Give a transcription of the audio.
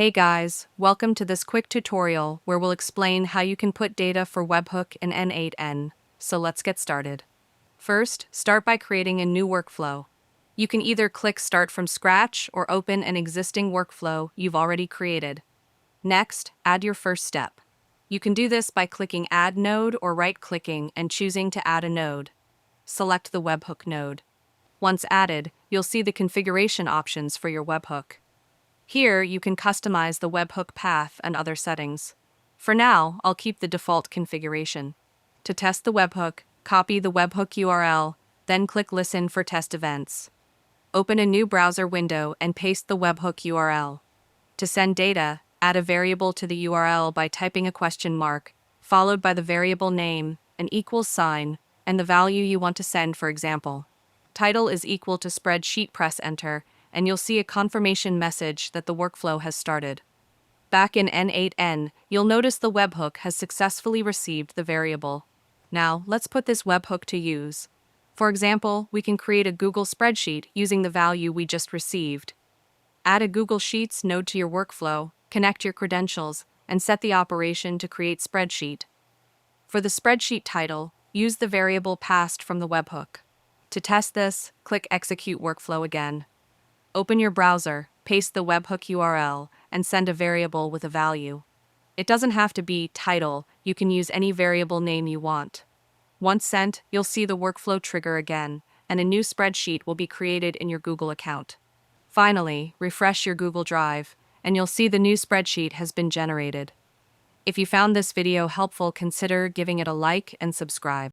Hey guys, welcome to this quick tutorial where we'll explain how you can put data for Webhook in N8n. So let's get started. First, start by creating a new workflow. You can either click Start from scratch or open an existing workflow you've already created. Next, add your first step. You can do this by clicking Add Node or right-clicking and choosing to add a node. Select the Webhook node. Once added, you'll see the configuration options for your webhook. Here, you can customize the webhook path and other settings. For now, I'll keep the default configuration. To test the webhook, copy the webhook URL, then click Listen for test events. Open a new browser window and paste the webhook URL. To send data, add a variable to the URL by typing a question mark, followed by the variable name, an equals sign, and the value you want to send, for example. Title is equal to spreadsheet, press enter, and you'll see a confirmation message that the workflow has started. Back in N8n, you'll notice the webhook has successfully received the variable. Now, let's put this webhook to use. For example, we can create a Google spreadsheet using the value we just received. Add a Google Sheets node to your workflow, connect your credentials, and set the operation to create spreadsheet. For the spreadsheet title, use the variable passed from the webhook. To test this, click Execute Workflow again. Open your browser, paste the webhook URL, and send a variable with a value. It doesn't have to be title, you can use any variable name you want. Once sent, you'll see the workflow trigger again, and a new spreadsheet will be created in your Google account. Finally, refresh your Google Drive, and you'll see the new spreadsheet has been generated. If you found this video helpful, consider giving it a like and subscribe.